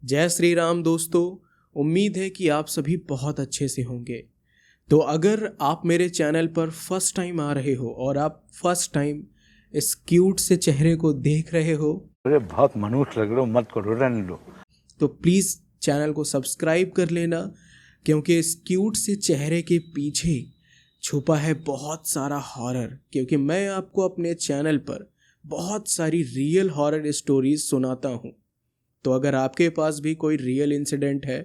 जय श्री राम दोस्तों। उम्मीद है कि आप सभी बहुत अच्छे से होंगे। तो अगर आप मेरे चैनल पर फर्स्ट टाइम आ रहे हो और आप फर्स्ट टाइम इस क्यूट से चेहरे को देख रहे हो, अरे बहुत मनुष्य लग रहे हो, मत करो, रहने दो। तो प्लीज़ चैनल को सब्सक्राइब कर लेना, क्योंकि इस क्यूट से चेहरे के पीछे छुपा है बहुत सारा हॉरर। क्योंकि मैं आपको अपने चैनल पर बहुत सारी रियल हॉरर स्टोरीज सुनाता हूँ। तो अगर आपके पास भी कोई रियल इंसिडेंट है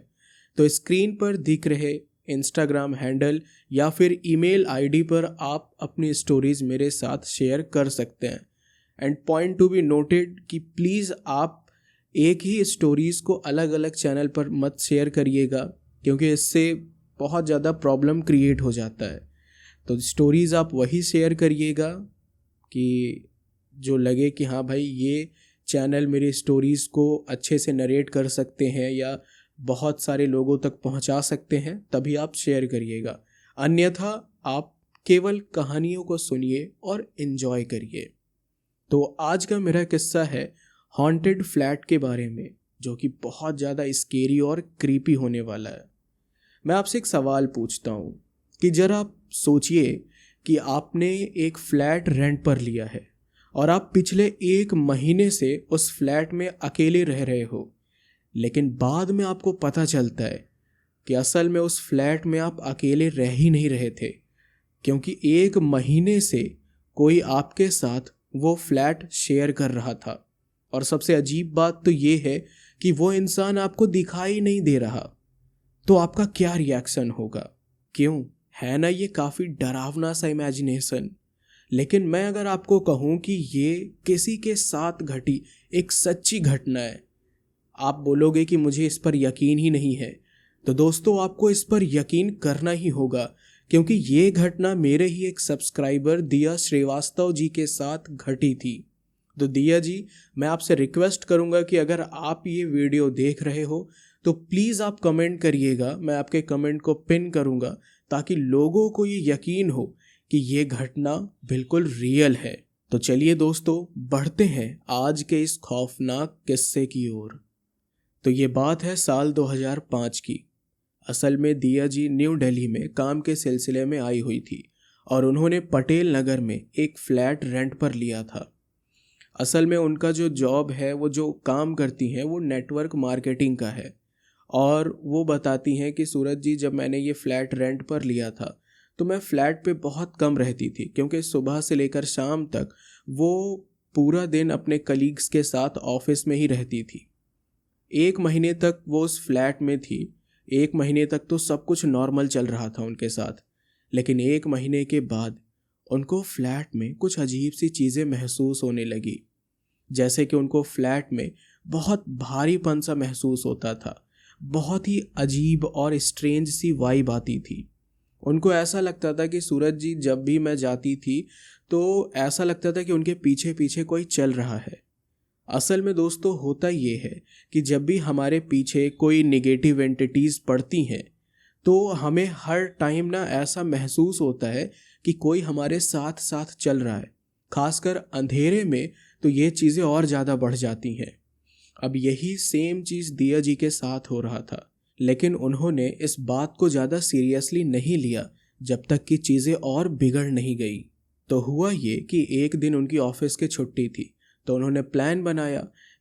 तो स्क्रीन पर दिख रहे इंस्टाग्राम हैंडल या फिर ईमेल आईडी पर आप अपनी स्टोरीज मेरे साथ शेयर कर सकते हैं। And point to be noted कि प्लीज़ आप एक ही स्टोरीज़ को अलग अलग चैनल पर मत शेयर करिएगा, क्योंकि इससे बहुत ज़्यादा प्रॉब्लम क्रिएट हो जाता है। तो स्टोरीज़ आप वही शेयर करिएगा कि जो लगे कि हाँ भाई, ये चैनल मेरी स्टोरीज़ को अच्छे से नरेट कर सकते हैं या बहुत सारे लोगों तक पहुंचा सकते हैं, तभी आप शेयर करिएगा। अन्यथा आप केवल कहानियों को सुनिए और इन्जॉय करिए। तो आज का मेरा किस्सा है हॉन्टेड फ्लैट के बारे में, जो कि बहुत ज़्यादा स्केरी और क्रीपी होने वाला है। मैं आपसे एक सवाल पूछता हूँ कि जरा आप सोचिए कि आपने एक फ्लैट रेंट पर लिया है और आप पिछले 1 महीने से उस फ्लैट में अकेले रह रहे हो, लेकिन बाद में आपको पता चलता है कि असल में उस फ्लैट में आप अकेले रह ही नहीं रहे थे, क्योंकि 1 महीने से कोई आपके साथ वो फ्लैट शेयर कर रहा था। और सबसे अजीब बात तो ये है कि वो इंसान आपको दिखाई नहीं दे रहा। तो आपका क्या रिएक्शन होगा? क्यों है ना ये काफ़ी डरावना सा इमेजिनेशन। लेकिन मैं अगर आपको कहूँ कि ये किसी के साथ घटी एक सच्ची घटना है, आप बोलोगे कि मुझे इस पर यकीन ही नहीं है। तो दोस्तों, आपको इस पर यकीन करना ही होगा, क्योंकि ये घटना मेरे ही एक सब्सक्राइबर दिया श्रीवास्तव जी के साथ घटी थी। तो दिया जी, मैं आपसे रिक्वेस्ट करूंगा कि अगर आप ये वीडियो देख रहे हो तो प्लीज़ आप कमेंट करिएगा। मैं आपके कमेंट को पिन करूंगा ताकि लोगों को ये यकीन हो कि ये घटना बिल्कुल रियल है। तो चलिए दोस्तों, बढ़ते हैं आज के इस खौफनाक किस्से की ओर। तो ये बात है साल 2005 की। असल में दिया जी न्यू दिल्ली में काम के सिलसिले में आई हुई थी और उन्होंने पटेल नगर में एक फ्लैट रेंट पर लिया था। असल में उनका जो जॉब है, वो जो काम करती हैं, वो नेटवर्क मार्केटिंग का है। और वो बताती हैं कि सूरज जी, जब मैंने ये फ्लैट रेंट पर लिया था तो मैं फ्लैट पे बहुत कम रहती थी, क्योंकि सुबह से लेकर शाम तक वो पूरा दिन अपने कलीग्स के साथ ऑफिस में ही रहती थी। 1 महीने तक वो उस फ्लैट में थी। 1 महीने तक तो सब कुछ नॉर्मल चल रहा था उनके साथ, लेकिन 1 महीने के बाद उनको फ्लैट में कुछ अजीब सी चीज़ें महसूस होने लगी। जैसे कि उनको फ्लैट में बहुत भारीपन सा महसूस होता था। बहुत ही अजीब और स्ट्रेंज सी वाइब आती थी। उनको ऐसा लगता था कि सूरज जी, जब भी मैं जाती थी तो ऐसा लगता था कि उनके पीछे पीछे कोई चल रहा है। असल में दोस्तों, होता ये है कि जब भी हमारे पीछे कोई निगेटिव एंटिटीज़ पड़ती हैं तो हमें हर टाइम ना ऐसा महसूस होता है कि कोई हमारे साथ साथ चल रहा है। खासकर अंधेरे में तो ये चीज़ें और ज़्यादा बढ़ जाती हैं। अब यही सेम चीज़ दिया जी के साथ हो रहा था, लेकिन उन्होंने इस बात को ज़्यादा सीरियसली नहीं लिया जब तक कि चीज़ें और बिगड़ नहीं गई। तो हुआ ये कि एक दिन उनकी ऑफिस की छुट्टी थी, तो उन्होंने प्लान बनाया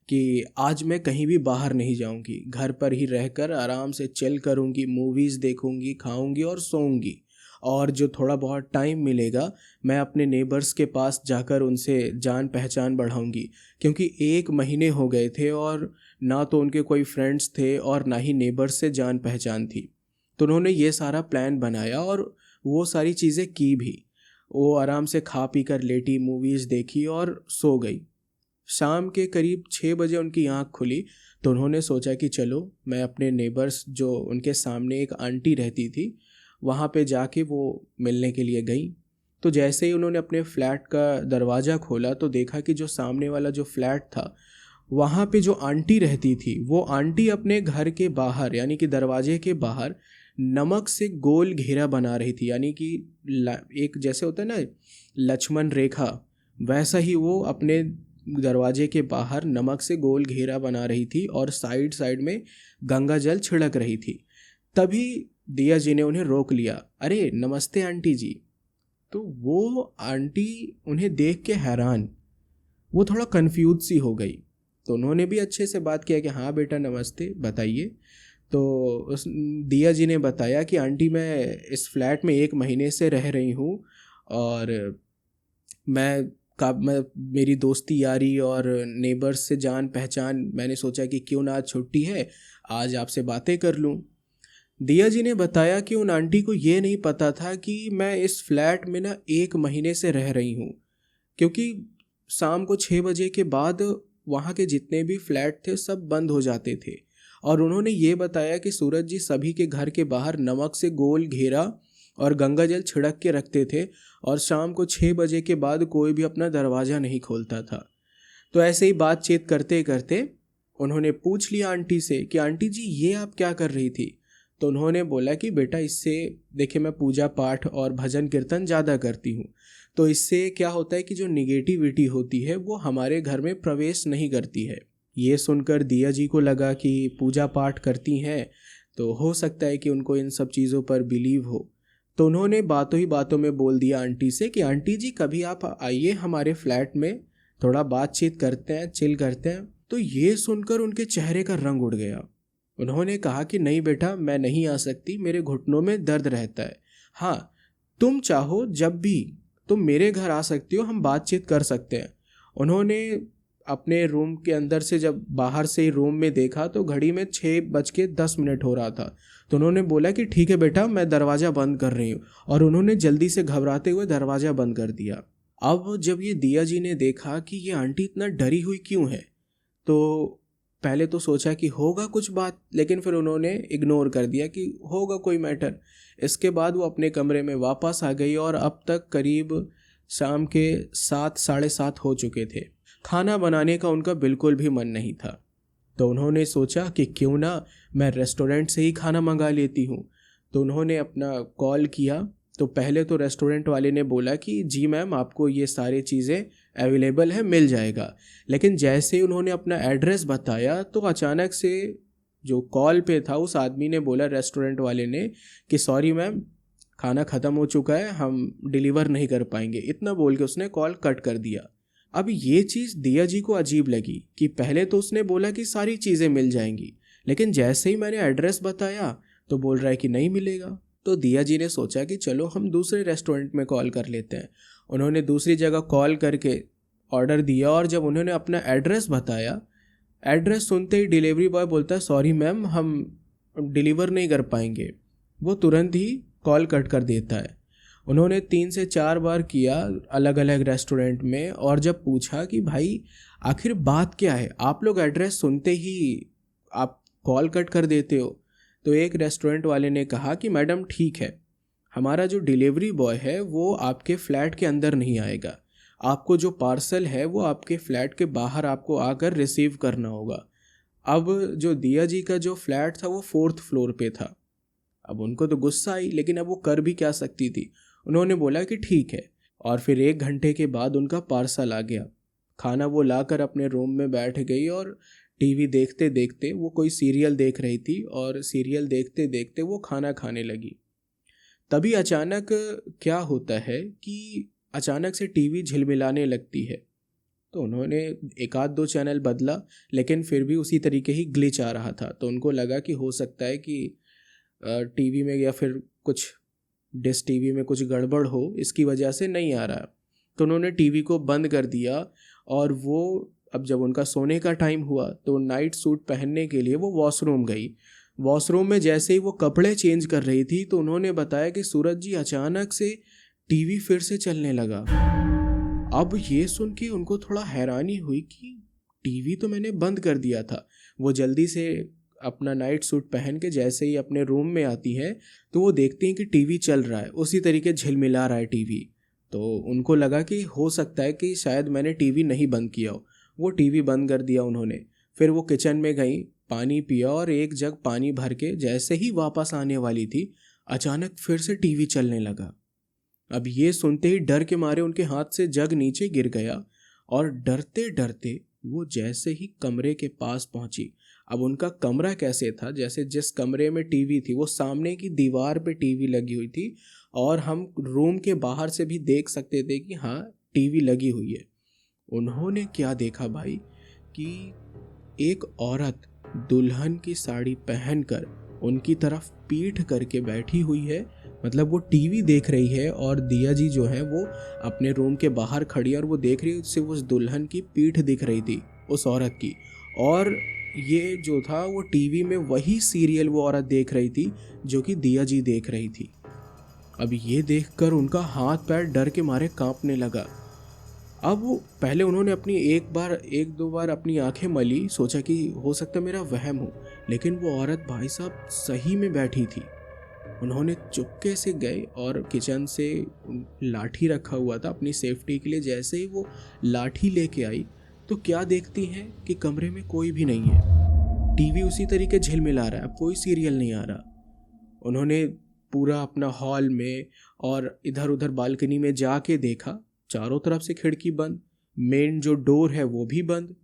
कि आज मैं कहीं भी बाहर नहीं जाऊंगी, घर पर ही रहकर आराम से चिल करूंगी, मूवीज़ देखूंगी, खाऊंगी और सोऊंगी। और जो थोड़ा बहुत टाइम मिलेगा मैं अपने नेबर्स के पास जाकर उनसे जान पहचान बढ़ाऊंगी, क्योंकि 1 महीने हो गए थे और ना तो उनके कोई फ्रेंड्स थे और ना ही नेबर्स से जान पहचान थी। तो उन्होंने ये सारा प्लान बनाया और वो सारी चीज़ें की भी। वो आराम से खा पी कर लेटी, मूवीज़ देखी और सो गई। शाम के करीब 6 बजे उनकी आँख खुली तो उन्होंने सोचा कि चलो मैं अपने नेबर्स, जो उनके सामने एक आंटी रहती थी, वहाँ पे जाके वो मिलने के लिए गई। तो जैसे ही उन्होंने अपने फ्लैट का दरवाज़ा खोला तो देखा कि जो सामने वाला जो फ्लैट था, वहाँ पे जो आंटी रहती थी, वो आंटी अपने घर के बाहर, यानी कि दरवाजे के बाहर नमक से गोल घेरा बना रही थी। यानी कि एक जैसे होता है ना लक्ष्मण रेखा, वैसा ही वो अपने दरवाजे के बाहर नमक से गोल घेरा बना रही थी और साइड साइड में गंगा जल छिड़क रही थी। तभी दिया जी ने उन्हें रोक लिया। अरे नमस्ते आंटी जी। तो वो आंटी उन्हें देख के हैरान, वो थोड़ा कंफ्यूज सी हो गई। तो उन्होंने भी अच्छे से बात किया कि हाँ बेटा नमस्ते, बताइए। तो उस दिया जी ने बताया कि आंटी मैं इस फ्लैट में 1 महीने से रह रही हूँ और मैं मेरी दोस्ती यारी और नेबर्स से जान पहचान, मैंने सोचा कि क्यों ना आज छुट्टी है, आज आपसे बातें कर लूँ। दिया जी ने बताया कि उन आंटी को ये नहीं पता था कि मैं इस फ्लैट में ना 1 महीने से रह रही हूँ, क्योंकि शाम को 6 बजे के बाद वहाँ के जितने भी फ्लैट थे सब बंद हो जाते थे। और उन्होंने ये बताया कि सूरज जी सभी के घर के बाहर नमक से गोल घेरा और गंगा जल छिड़क के रखते थे और शाम को 6 बजे के बाद कोई भी अपना दरवाज़ा नहीं खोलता था। तो ऐसे ही बातचीत करते करते उन्होंने पूछ लिया आंटी से कि आंटी जी ये आप क्या कर रही थी। तो उन्होंने बोला कि बेटा इससे देखिए मैं पूजा पाठ और भजन कीर्तन ज़्यादा करती हूँ, तो इससे क्या होता है कि जो निगेटिविटी होती है वो हमारे घर में प्रवेश नहीं करती है। ये सुनकर दिया जी को लगा कि पूजा पाठ करती हैं तो हो सकता है कि उनको इन सब चीज़ों पर बिलीव हो। तो उन्होंने बातों ही बातों में बोल दिया आंटी से कि आंटी जी कभी आप आइए हमारे फ्लैट में, थोड़ा बातचीत करते हैं, चिल करते हैं। तो ये सुनकर उनके चेहरे का रंग उड़ गया। उन्होंने कहा कि नहीं बेटा मैं नहीं आ सकती, मेरे घुटनों में दर्द रहता है। हाँ तुम चाहो जब भी तुम मेरे घर आ सकती हो, हम बातचीत कर सकते हैं। उन्होंने अपने रूम के अंदर से जब बाहर से रूम में देखा तो घड़ी में 6:10 हो रहा था। तो उन्होंने बोला कि ठीक है बेटा मैं दरवाज़ा बंद कर रही हूँ, और उन्होंने जल्दी से घबराते हुए दरवाज़ा बंद कर दिया। अब जब ये दिया जी ने देखा कि ये आंटी इतना डरी हुई क्यों है, तो पहले तो सोचा कि होगा कुछ बात, लेकिन फिर उन्होंने इग्नोर कर दिया कि होगा कोई मैटर। इसके बाद वो अपने कमरे में वापस आ गई और अब तक करीब शाम के 7 साढ़े 7 हो चुके थे। खाना बनाने का उनका बिल्कुल भी मन नहीं था। तो उन्होंने सोचा कि क्यों ना मैं रेस्टोरेंट से ही खाना मंगा लेती हूँ। तो उन्होंने अपना कॉल किया। तो पहले तो रेस्टोरेंट वाले ने बोला कि जी मैम आपको ये सारी चीज़ें अवेलेबल है, मिल जाएगा। लेकिन जैसे ही उन्होंने अपना एड्रेस बताया तो अचानक से जो कॉल पे था उस आदमी ने बोला, रेस्टोरेंट वाले ने, कि सॉरी मैम खाना ख़त्म हो चुका है, हम डिलीवर नहीं कर पाएंगे। इतना बोल के उसने कॉल कट कर दिया। अब ये चीज़ दिया जी को अजीब लगी कि पहले तो उसने बोला कि सारी चीज़ें मिल जाएंगी, लेकिन जैसे ही मैंने एड्रेस बताया तो बोल रहा है कि नहीं मिलेगा। तो दिया जी ने सोचा कि चलो हम दूसरे रेस्टोरेंट में कॉल कर लेते हैं। उन्होंने दूसरी जगह कॉल करके ऑर्डर दिया और जब उन्होंने अपना एड्रेस बताया, एड्रेस सुनते ही डिलीवरी बॉय बोलता है सॉरी मैम हम डिलीवर नहीं कर पाएंगे। वो तुरंत ही कॉल कट कर देता है। उन्होंने 3 से 4 बार किया अलग अलग रेस्टोरेंट में, और जब पूछा कि भाई आखिर बात क्या है, आप लोग एड्रेस सुनते ही आप कॉल कट कर देते हो, तो एक रेस्टोरेंट वाले ने कहा कि मैडम ठीक है, हमारा जो डिलीवरी बॉय है वो आपके फ्लैट के अंदर नहीं आएगा, आपको जो पार्सल है वो आपके फ्लैट के बाहर आपको आकर रिसीव करना होगा। अब जो दिया जी का जो फ्लैट था वो 4th फ्लोर पे था। अब उनको तो गुस्सा आई, लेकिन अब वो कर भी क्या सकती थी। उन्होंने बोला कि ठीक है, और फिर 1 घंटे के बाद उनका पार्सल आ गया। खाना वो लाकर अपने रूम में बैठ गई और टीवी देखते देखते, वो कोई सीरियल देख रही थी, और सीरियल देखते देखते वो खाना खाने लगी। तभी अचानक क्या होता है कि अचानक से टीवी झिलमिलाने लगती है। तो उन्होंने 1-2 चैनल बदला, लेकिन फिर भी उसी तरीके ही ग्लिच आ रहा था। तो उनको लगा कि हो सकता है कि टीवी में या फिर कुछ डिश टीवी में कुछ गड़बड़ हो, इसकी वजह से नहीं आ रहा। तो उन्होंने टीवी को बंद कर दिया, और वो अब जब उनका सोने का टाइम हुआ तो नाइट सूट पहनने के लिए वो वॉशरूम गई। वॉशरूम में जैसे ही वो कपड़े चेंज कर रही थी तो उन्होंने बताया कि सूरज जी अचानक से टीवी फिर से चलने लगा। अब ये सुन के उनको थोड़ा हैरानी हुई कि टीवी तो मैंने बंद कर दिया था। वो जल्दी से अपना नाइट सूट पहन के जैसे ही अपने रूम में आती है तो वो देखती हैं कि टीवी चल रहा है, उसी तरीके झिलमिला रहा है टीवी। तो उनको लगा कि हो सकता है कि शायद मैंने टीवी नहीं बंद किया हो। वो टीवी बंद कर दिया उन्होंने। फिर वो किचन में गई, पानी पिया, और 1 जग पानी भर के जैसे ही वापस आने वाली थी अचानक फिर से टीवी चलने लगा। अब ये सुनते ही डर के मारे उनके हाथ से जग नीचे गिर गया, और डरते डरते वो जैसे ही कमरे के पास पहुंची, अब उनका कमरा कैसे था, जैसे जिस कमरे में टीवी थी वो सामने की दीवार पे टीवी लगी हुई थी और हम रूम के बाहर से भी देख सकते थे कि हाँ टीवी लगी हुई है। उन्होंने क्या देखा भाई कि एक औरत दुल्हन की साड़ी पहनकर उनकी तरफ पीठ करके बैठी हुई है, मतलब वो टीवी देख रही है और दिया जी जो है वो अपने रूम के बाहर खड़ी है और वो देख रही है, उससे उस दुल्हन की पीठ दिख रही थी उस औरत की। और ये जो था वो टीवी में वही सीरियल वो औरत देख रही थी जो कि दिया जी देख रही थी। अब ये देखकर उनका हाथ पैर डर के मारे कांपने लगा। अब वो पहले उन्होंने अपनी एक दो बार अपनी आंखें मली, सोचा कि हो सकता मेरा वहम हो, लेकिन वो औरत भाई साहब सही में बैठी थी। उन्होंने चुपके से गए और किचन से लाठी रखा हुआ था अपनी सेफ्टी के लिए, जैसे ही वो लाठी लेके आई तो क्या देखती हैं कि कमरे में कोई भी नहीं है, टीवी उसी तरीके झिलमिला रहा है, अब कोई सीरियल नहीं आ रहा। उन्होंने पूरा अपना हॉल में और इधर उधर बालकनी में जाके देखा, चारों तरफ से खिड़की बंद, मेन जो डोर है वो भी बंद।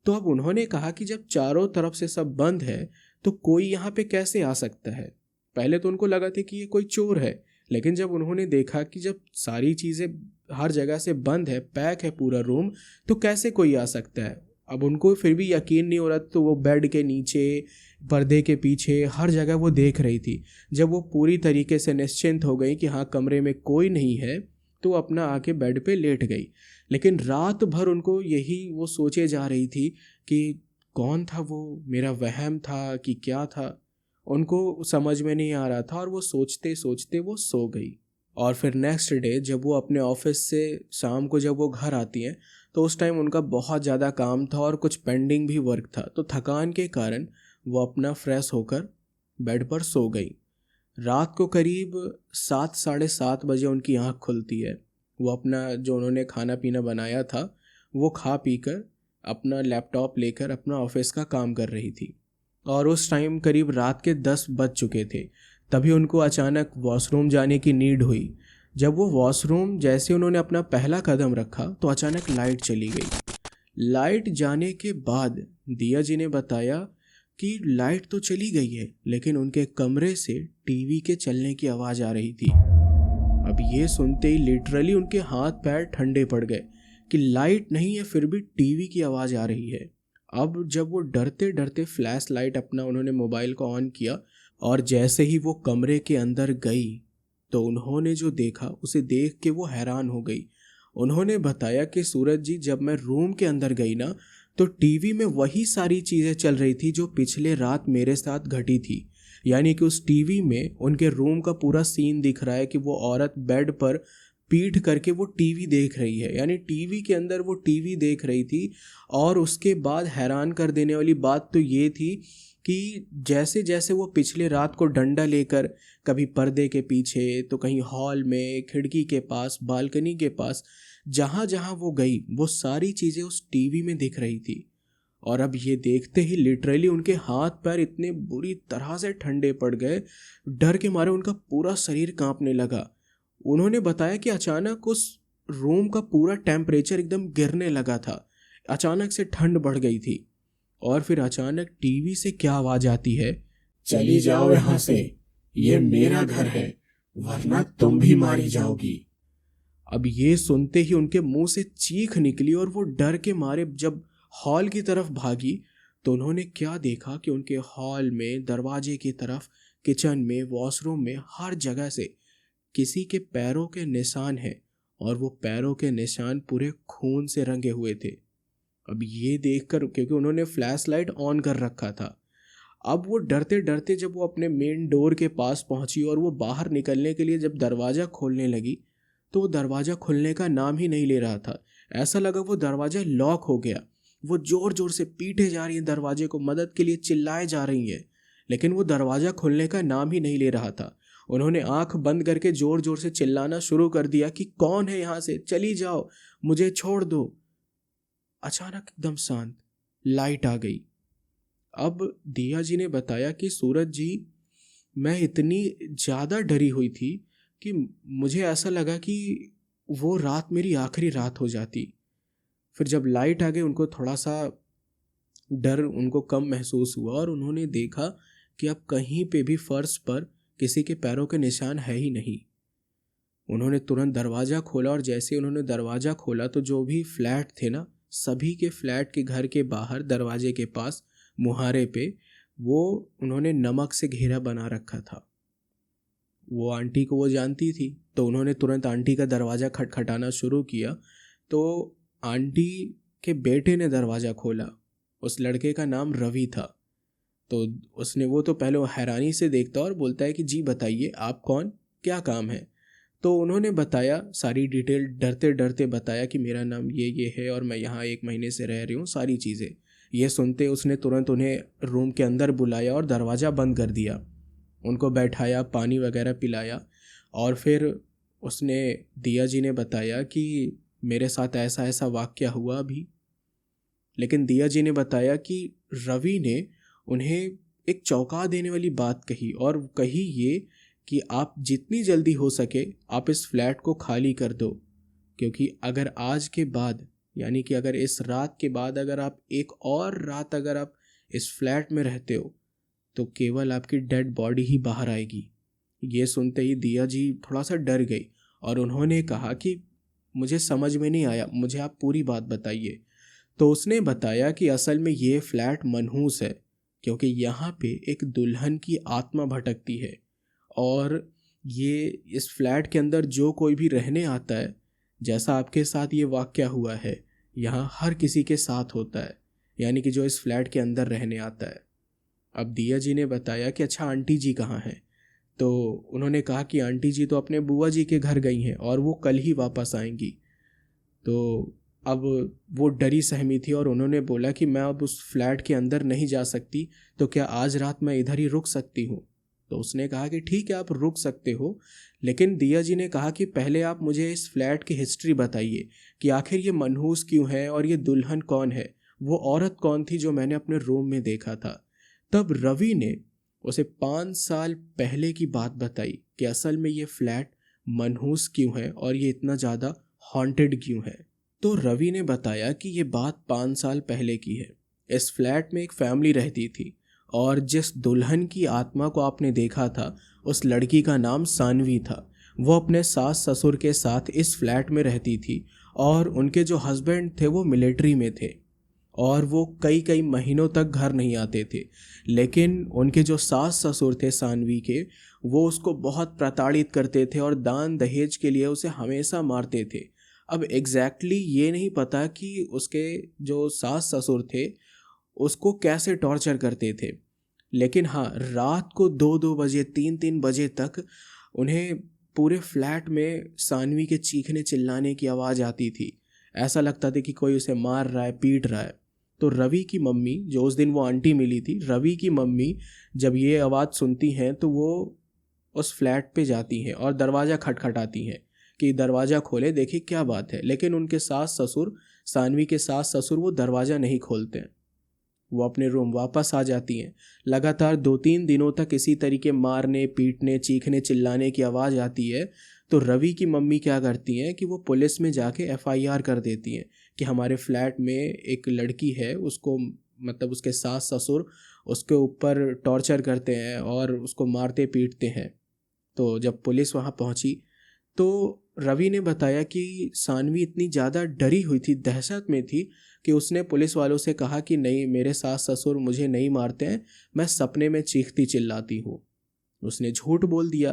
तो अब उन्होंने कहा कि जब चारों तरफ से सब बंद है तो कोई यहाँ पे कैसे आ सकता है। पहले तो उनको लगा था कि ये कोई चोर है, लेकिन जब उन्होंने देखा कि जब सारी चीज़ें हर जगह से बंद है, पैक है पूरा रूम, तो कैसे कोई आ सकता है। अब उनको फिर भी यकीन नहीं हो रहा, तो वो बेड के नीचे, पर्दे के पीछे, हर जगह वो देख रही थी। जब वो पूरी तरीके से निश्चिंत हो गई कि हाँ कमरे में कोई नहीं है, तो अपना आके बेड पे लेट गई। लेकिन रात भर उनको यही वो सोचे जा रही थी कि कौन था वो, मेरा वहम था कि क्या था, उनको समझ में नहीं आ रहा था और वो सोचते सोचते वो सो गई। और फिर नेक्स्ट डे जब वो अपने ऑफिस से शाम को जब वो घर आती हैं तो उस टाइम उनका बहुत ज़्यादा काम था और कुछ पेंडिंग भी वर्क था, तो थकान के कारण वो अपना फ्रेश होकर बेड पर सो गई। रात को करीब 7 साढ़े 7 बजे उनकी आँख खुलती है। वो अपना जो उन्होंने खाना पीना बनाया था वो खा पी कर अपना लैपटॉप लेकर अपना ऑफिस का काम कर रही थी और उस टाइम करीब रात के 10 बज चुके थे। तभी उनको अचानक वॉशरूम जाने की नीड हुई। जब वो वॉशरूम जैसे उन्होंने अपना पहला कदम रखा तो अचानक लाइट चली गई। लाइट जाने के बाद दिया जी ने बताया कि लाइट तो चली गई है लेकिन उनके कमरे से टीवी के चलने की आवाज़ आ रही थी। अब ये सुनते ही लिटरली उनके हाथ पैर ठंडे पड़ गए कि लाइट नहीं है फिर भी टीवी की आवाज़ आ रही है। अब जब वो डरते डरते फ्लैश लाइट अपना उन्होंने मोबाइल को ऑन किया और जैसे ही वो कमरे के अंदर गई तो उन्होंने जो देखा उसे देख के वो हैरान हो गई। उन्होंने बताया कि सूरज जी जब मैं रूम के अंदर गई ना तो टीवी में वही सारी चीज़ें चल रही थी जो पिछले रात मेरे साथ घटी थी। यानी कि उस टीवी में उनके रूम का पूरा सीन दिख रहा है कि वो औरत बेड पर पीठ करके वो टीवी देख रही है, यानी टीवी के अंदर वो टीवी देख रही थी। और उसके बाद हैरान कर देने वाली बात तो ये थी कि जैसे जैसे वो पिछले रात को डंडा लेकर कभी पर्दे के पीछे तो कहीं हॉल में, खिड़की के पास, बालकनी के पास, जहाँ जहाँ वो गई वो सारी चीज़ें उस टीवी में दिख रही थी। और अब ये देखते ही लिटरली उनके हाथ पैर इतने बुरी तरह से ठंडे पड़ गए, डर के मारे उनका पूरा शरीर कांपने लगा। उन्होंने बताया कि अचानक उस रूम का पूरा टेम्परेचर एकदम गिरने लगा था, अचानक से ठंड बढ़ गई थी। और फिर अचानक टीवी से क्या आवाज़ आती है, चली जाओ यहाँ से, ये मेरा घर है, वरना तुम भी मारी जाओगी। अब ये सुनते ही उनके मुंह से चीख निकली और वो डर के मारे जब हॉल की तरफ भागी तो उन्होंने क्या देखा कि उनके हॉल में, दरवाजे की तरफ, किचन में, वॉशरूम में, हर जगह से किसी के पैरों के निशान हैं और वो पैरों के निशान पूरे खून से रंगे हुए थे। अब ये देखकर, क्योंकि उन्होंने फ्लैश लाइट ऑन कर रखा था, अब वो डरते डरते जब वो अपने मेन डोर के पास पहुंची और वो बाहर निकलने के लिए जब दरवाज़ा खोलने लगी तो वो दरवाज़ा खुलने का नाम ही नहीं ले रहा था। ऐसा लगा वो दरवाज़ा लॉक हो गया। वो ज़ोर ज़ोर से पीटे जा रही हैं दरवाजे को, मदद के लिए चिल्लाए जा रही हैं, लेकिन वो दरवाज़ा खुलने का नाम ही नहीं ले रहा था। उन्होंने आंख बंद करके ज़ोर ज़ोर से चिल्लाना शुरू कर दिया कि कौन है यहाँ से, चली जाओ, मुझे छोड़ दो। अचानक एकदम शांत, लाइट आ गई। अब दिया जी ने बताया कि सूरज जी, मैं इतनी ज़्यादा डरी हुई थी कि मुझे ऐसा लगा कि वो रात मेरी आखिरी रात हो जाती। फिर जब लाइट आ गई उनको थोड़ा सा डर उनको कम महसूस हुआ और उन्होंने देखा कि अब कहीं पे भी फर्श पर किसी के पैरों के निशान है ही नहीं। उन्होंने तुरंत दरवाज़ा खोला और जैसे उन्होंने दरवाज़ा खोला तो जो भी फ्लैट थे ना, सभी के फ्लैट के घर के बाहर दरवाजे के पास मुहारे पे वो उन्होंने नमक से घेरा बना रखा था। वो आंटी को वो जानती थी, तो उन्होंने तुरंत आंटी का दरवाज़ा खटखटाना शुरू किया। तो आंटी के बेटे ने दरवाज़ा खोला। उस लड़के का नाम रवि था। तो उसने वो तो पहले हैरानी से देखता और बोलता है कि जी बताइए आप कौन, क्या काम है। तो उन्होंने बताया, सारी डिटेल डरते डरते बताया कि मेरा नाम ये है और मैं यहाँ 1 महीने से रह रही हूँ, सारी चीज़ें। ये सुनते उसने तुरंत उन्हें रूम के अंदर बुलाया और दरवाज़ा बंद कर दिया। उनको बैठाया, पानी वगैरह पिलाया और फिर उसने दिया जी ने बताया कि मेरे साथ ऐसा ऐसा वाक़या हुआ अभी। लेकिन दिया जी ने बताया कि रवि ने उन्हें एक चौंका देने वाली बात कही और कही ये कि आप जितनी जल्दी हो सके आप इस फ्लैट को खाली कर दो, क्योंकि अगर आज के बाद यानी कि अगर इस रात के बाद अगर आप एक और रात अगर आप इस फ्लैट में रहते हो तो केवल आपकी डेड बॉडी ही बाहर आएगी। ये सुनते ही दिया जी थोड़ा सा डर गई और उन्होंने कहा कि मुझे समझ में नहीं आया, मुझे आप पूरी बात बताइए। तो उसने बताया कि असल में ये फ्लैट मनहूस है, क्योंकि यहाँ पे एक दुल्हन की आत्मा भटकती है और ये इस फ्लैट के अंदर जो कोई भी रहने आता है, जैसा आपके साथ ये वाक़या हुआ है, यहाँ हर किसी के साथ होता है, यानी कि जो इस फ्लैट के अंदर रहने आता है। अब दिया जी ने बताया कि अच्छा आंटी जी कहाँ हैं। तो उन्होंने कहा कि आंटी जी तो अपने बुआ जी के घर गई हैं और वो कल ही वापस आएंगी। तो अब वो डरी सहमी थी और उन्होंने बोला कि मैं अब उस फ्लैट के अंदर नहीं जा सकती, तो क्या आज रात मैं इधर ही रुक सकती हूँ। तो उसने कहा कि ठीक है आप रुक सकते हो, लेकिन दिया जी ने कहा कि पहले आप मुझे इस फ्लैट की हिस्ट्री बताइए कि आखिर ये मनहूस क्यों है और ये दुल्हन कौन है, वो औरत कौन थी जो मैंने अपने रूम में देखा था। तब रवि ने उसे 5 साल पहले की बात बताई कि असल में ये फ्लैट मनहूस क्यों है और ये इतना ज़्यादा हॉन्टेड क्यों है। तो रवि ने बताया कि ये बात 5 साल पहले की है। इस फ्लैट में एक फैमिली रहती थी और जिस दुल्हन की आत्मा को आपने देखा था उस लड़की का नाम सानवी था। वो अपने सास ससुर के साथ इस फ्लैट में रहती थी और उनके जो हस्बैंड थे वो मिलिट्री में थे और वो कई कई महीनों तक घर नहीं आते थे। लेकिन उनके जो सास ससुर थे सानवी के, वो उसको बहुत प्रताड़ित करते थे और दान दहेज के लिए उसे हमेशा मारते थे। अब एग्जैक्टली ये नहीं पता कि उसके जो सास ससुर थे उसको कैसे टॉर्चर करते थे, लेकिन हाँ रात को 2-2 बजे 3-3 बजे तक उन्हें पूरे फ्लैट में सानवी के चीखने चिल्लाने की आवाज़ आती थी। ऐसा लगता था कि कोई उसे मार रहा है, पीट रहा है। तो रवि की मम्मी, जो उस दिन वो आंटी मिली थी, रवि की मम्मी जब ये आवाज़ सुनती हैं तो वो उस फ्लैट पे जाती हैं और दरवाज़ा खटखटाती हैं कि दरवाज़ा खोले, देखिए क्या बात है। लेकिन उनके सास ससुर, सानवी के सास ससुर, वो दरवाज़ा नहीं खोलते हैं। वो अपने रूम वापस आ जाती हैं। लगातार 2-3 दिनों तक इसी तरीके मारने पीटने चीखने चिल्लाने की आवाज़ आती है। तो रवि की मम्मी क्या करती हैं कि वो पुलिस में जाके FIR कर देती हैं कि हमारे फ्लैट में एक लड़की है, उसको मतलब उसके सास ससुर उसके ऊपर टॉर्चर करते हैं और उसको मारते पीटते हैं। तो जब पुलिस वहाँ पहुँची तो रवि ने बताया कि सानवी इतनी ज़्यादा डरी हुई थी, दहशत में थी कि उसने पुलिस वालों से कहा कि नहीं, मेरे सास ससुर मुझे नहीं मारते हैं, मैं सपने में चीखती चिल्लाती हूँ। उसने झूठ बोल दिया।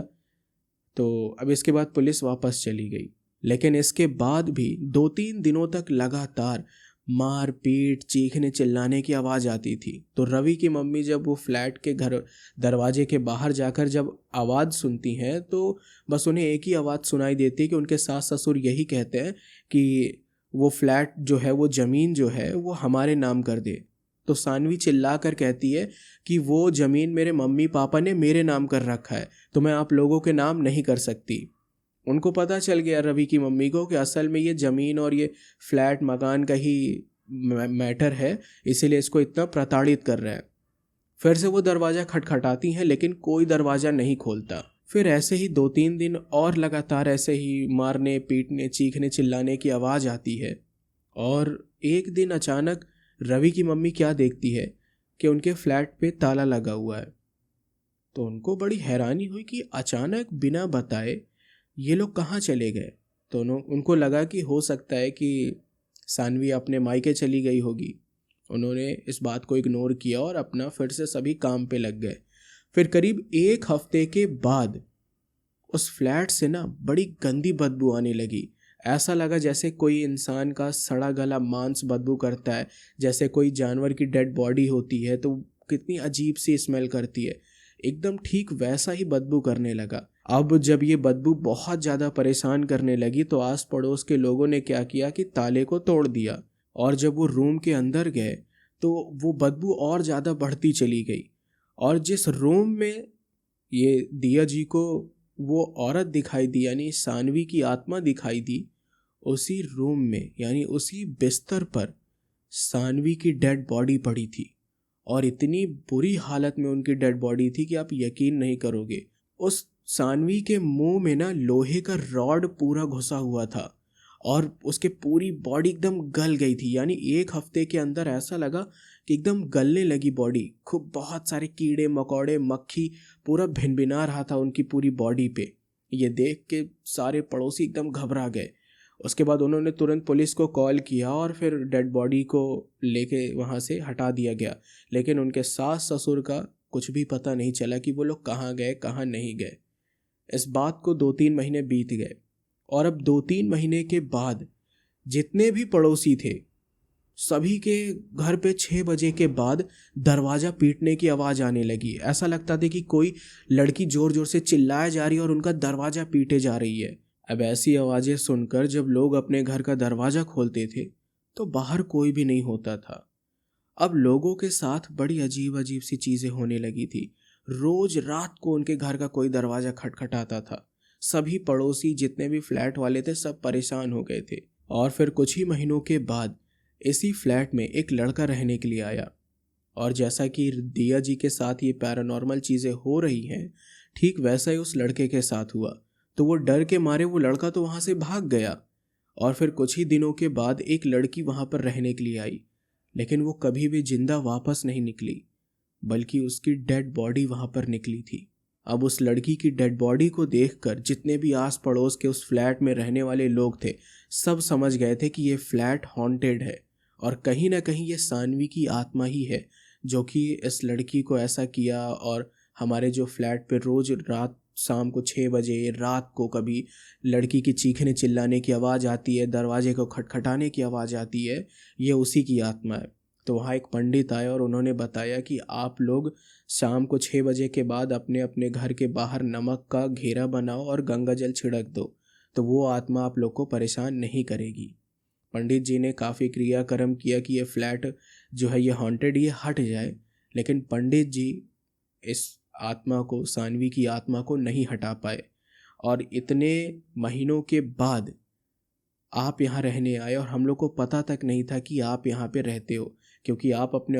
तो अब इसके बाद पुलिस वापस चली गई, लेकिन इसके बाद भी 2-3 दिनों तक लगातार मार पीट चीखने चिल्लाने की आवाज़ आती थी। तो रवि की मम्मी जब वो फ्लैट के घर दरवाजे के बाहर जाकर जब आवाज़ सुनती हैं तो बस उन्हें एक ही आवाज़ सुनाई देती है कि उनके सास ससुर यही कहते हैं कि वो फ्लैट जो है, वो ज़मीन जो है वो हमारे नाम कर दे। तो सानवी चिल्ला कर कहती है कि वो ज़मीन मेरे मम्मी पापा ने मेरे नाम कर रखा है, तो मैं आप लोगों के नाम नहीं कर सकती। उनको पता चल गया रवि की मम्मी को कि असल में ये ज़मीन और ये फ्लैट मकान का ही मैटर है, इसीलिए इसको इतना प्रताड़ित कर रहा है। फिर से वो दरवाज़ा खटखटाती हैं, लेकिन कोई दरवाज़ा नहीं खोलता। फिर ऐसे ही 2-3 दिन और लगातार ऐसे ही मारने पीटने चीखने चिल्लाने की आवाज़ आती है और एक दिन अचानक रवि की मम्मी क्या देखती है कि उनके फ्लैट पे ताला लगा हुआ है। तो उनको बड़ी हैरानी हुई कि अचानक बिना बताए ये लोग कहाँ चले गए। तो उनको लगा कि हो सकता है कि सानवी अपने मायके चली गई होगी। उन्होंने इस बात को इग्नोर किया और अपना फिर से सभी काम पे लग गए। फिर करीब 1 हफ्ते के बाद उस फ्लैट से ना बड़ी गंदी बदबू आने लगी। ऐसा लगा जैसे कोई इंसान का सड़ा गला मांस बदबू करता है, जैसे कोई जानवर की डेड बॉडी होती है तो कितनी अजीब सी स्मेल करती है, एकदम ठीक वैसा ही बदबू करने लगा। अब जब ये बदबू बहुत ज़्यादा परेशान करने लगी तो आस पड़ोस के लोगों ने क्या किया कि ताले को तोड़ दिया, और जब वो रूम के अंदर गए तो वो बदबू और ज़्यादा बढ़ती चली गई। और जिस रूम में ये दिया जी को वो औरत दिखाई दी, यानी सानवी की आत्मा दिखाई दी, उसी रूम में यानी उसी बिस्तर पर सानवी की डेड बॉडी पड़ी थी। और इतनी बुरी हालत में उनकी डेड बॉडी थी कि आप यकीन नहीं करोगे। उस सानवी के मुंह में ना लोहे का रॉड पूरा घुसा हुआ था और उसके पूरी बॉडी एकदम गल गई थी। यानी 1 हफ्ते के अंदर ऐसा लगा कि एकदम गलने लगी बॉडी। खूब बहुत सारे कीड़े मकोड़े मक्खी पूरा भिनभिना रहा था उनकी पूरी बॉडी पे। ये देख के सारे पड़ोसी एकदम घबरा गए। उसके बाद उन्होंने तुरंत पुलिस को कॉल किया और फिर डेड बॉडी को लेके वहाँ से हटा दिया गया। लेकिन उनके सास ससुर का कुछ भी पता नहीं चला कि वो लोग कहाँ गए कहाँ नहीं गए। इस बात को 2-3 महीने बीत गए और अब 2-3 महीने के बाद जितने भी पड़ोसी थे सभी के घर पे 6 बजे के बाद दरवाज़ा पीटने की आवाज़ आने लगी। ऐसा लगता था कि कोई लड़की ज़ोर ज़ोर से चिल्लाए जा रही है और उनका दरवाज़ा पीटे जा रही है। अब ऐसी आवाज़ें सुनकर जब लोग अपने घर का दरवाज़ा खोलते थे तो बाहर कोई भी नहीं होता था। अब लोगों के साथ बड़ी अजीब अजीब सी चीज़ें होने लगी थी। रोज़ रात को उनके घर का कोई दरवाज़ा खटखटाता था। सभी पड़ोसी जितने भी फ्लैट वाले थे सब परेशान हो गए थे। और फिर कुछ ही महीनों के बाद इसी फ्लैट में एक लड़का रहने के लिए आया। और जैसा कि दिया जी के साथ ये पैरानॉर्मल चीज़ें हो रही हैं, ठीक वैसा ही उस लड़के के साथ हुआ। तो वो डर के मारे वो लड़का तो वहाँ से भाग गया। और फिर कुछ ही दिनों के बाद एक लड़की वहाँ पर रहने के लिए आई, लेकिन वो कभी भी जिंदा वापस नहीं निकली, बल्कि उसकी डेड बॉडी वहाँ पर निकली थी। अब उस लड़की की डेड बॉडी को देखकर जितने भी आस पड़ोस के उस फ्लैट में रहने वाले लोग थे सब समझ गए थे कि ये फ्लैट हॉन्टेड है और कहीं ना कहीं ये सानवी की आत्मा ही है जो कि इस लड़की को ऐसा किया। और हमारे जो फ्लैट पे रोज़ रात शाम को 6 बजे रात को कभी लड़की की चीखने चिल्लाने की आवाज़ आती है, दरवाजे को खटखटाने की आवाज़ आती है, ये उसी की आत्मा है। तो वहाँ एक पंडित आए और उन्होंने बताया कि आप लोग शाम को 6 बजे के बाद अपने अपने घर के बाहर नमक का घेरा बनाओ और गंगा जल छिड़क दो, तो वो आत्मा आप लोग को परेशान नहीं करेगी। पंडित जी ने काफ़ी क्रियाकर्म किया कि ये फ्लैट जो है ये हॉन्टेड ये हट जाए, लेकिन पंडित जी इस आत्मा को, सानवी की आत्मा को नहीं हटा पाए। और इतने महीनों के बाद आप यहाँ रहने आए और हम लोग को पता तक नहीं था कि आप यहाँ पे रहते हो, क्योंकि आप अपने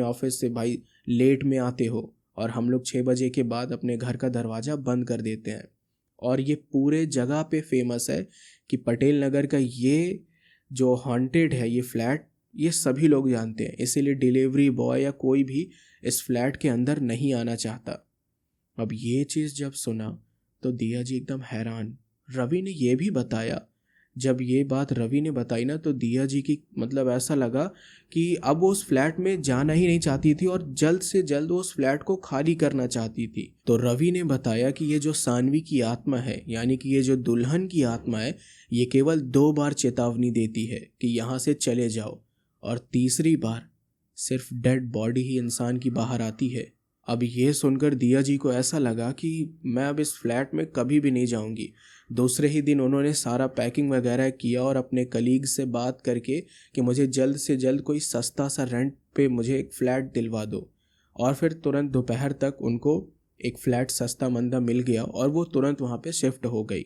ऑफिस से भाई लेट में आते हो और हम लोग 6 बजे के बाद अपने घर का दरवाज़ा बंद कर देते हैं। और ये पूरे जगह पे फेमस है कि पटेल नगर का ये जो हॉन्टेड है ये फ्लैट, ये सभी लोग जानते हैं, इसीलिए डिलीवरी बॉय या कोई भी इस फ्लैट के अंदर नहीं आना चाहता। अब ये चीज़ जब सुना तो दिया जी एकदम हैरान। रवि ने ये भी बताया, जब ये बात रवि ने बताई ना तो दिया जी की मतलब ऐसा लगा कि अब वो उस फ्लैट में जाना ही नहीं चाहती थी और जल्द से जल्द वो उस फ्लैट को खाली करना चाहती थी। तो रवि ने बताया कि ये जो सानवी की आत्मा है, यानी कि ये जो दुल्हन की आत्मा है, ये केवल 2 बार चेतावनी देती है कि यहाँ से चले जाओ, और तीसरी बार सिर्फ डेड बॉडी ही इंसान की बाहर आती है। अब ये सुनकर दिया जी को ऐसा लगा कि मैं अब इस फ्लैट में कभी भी नहीं जाऊंगी। दूसरे ही दिन उन्होंने सारा पैकिंग वगैरह किया और अपने कलीग से बात करके कि मुझे जल्द से जल्द कोई सस्ता सा रेंट पे मुझे एक फ़्लैट दिलवा दो। और फिर तुरंत दोपहर तक उनको एक फ़्लैट सस्ता मंदा मिल गया और वो तुरंत वहाँ पे शिफ्ट हो गई।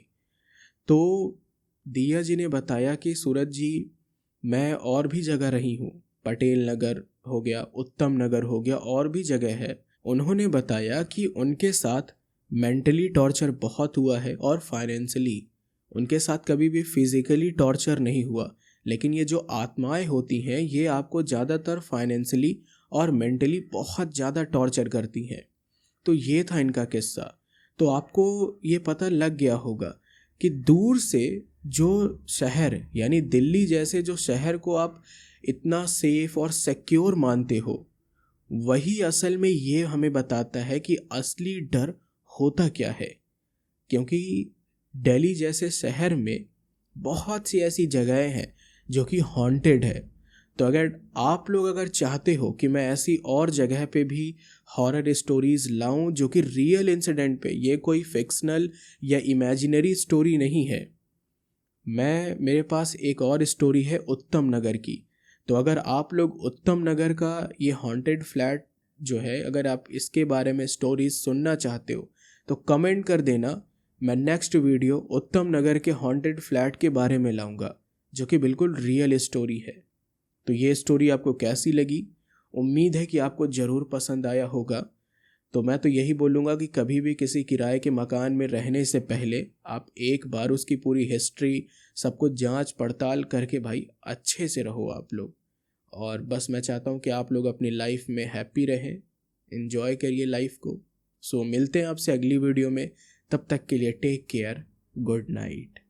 तो दिया जी ने बताया कि सूरज जी, मैं और भी जगह रही हूँ, पटेल नगर हो गया, उत्तम नगर हो गया, और भी जगह है। उन्होंने बताया कि उनके साथ मेंटली टॉर्चर बहुत हुआ है और फाइनेंशियली उनके साथ कभी भी फिजिकली टॉर्चर नहीं हुआ, लेकिन ये जो आत्माएं होती हैं ये आपको ज़्यादातर फाइनेंशियली और मेंटली बहुत ज़्यादा टॉर्चर करती हैं। तो ये था इनका किस्सा। तो आपको ये पता लग गया होगा कि दूर से जो शहर यानी दिल्ली जैसे जो शहर को आप इतना सेफ और सिक्योर मानते हो, वही असल में ये हमें बताता है कि असली डर होता क्या है। क्योंकि दिल्ली जैसे शहर में बहुत सी ऐसी जगहें हैं जो कि हॉन्टेड है। तो अगर आप लोग अगर चाहते हो कि मैं ऐसी और जगह पे भी हॉरर स्टोरीज़ लाऊं जो कि रियल इंसिडेंट पे, ये कोई फिक्शनल या इमेजिनरी स्टोरी नहीं है, मेरे पास एक और स्टोरी है उत्तम नगर की। तो अगर आप लोग उत्तम नगर का ये हॉन्टेड फ्लैट जो है, अगर आप इसके बारे में स्टोरीज सुनना चाहते हो तो कमेंट कर देना। मैं नेक्स्ट वीडियो उत्तम नगर के हॉन्टेड फ्लैट के बारे में लाऊंगा जो कि बिल्कुल रियल स्टोरी है। तो ये स्टोरी आपको कैसी लगी? उम्मीद है कि आपको ज़रूर पसंद आया होगा। तो मैं तो यही बोलूँगा कि कभी भी किसी किराए के मकान में रहने से पहले आप एक बार उसकी पूरी हिस्ट्री सब कुछ जांच पड़ताल करके भाई अच्छे से रहो आप लोग। और बस मैं चाहता हूँ कि आप लोग अपनी लाइफ में हैप्पी रहें, एंजॉय करिए लाइफ को। सो मिलते हैं आपसे अगली वीडियो में, तब तक के लिए टेक केयर, गुड नाइट।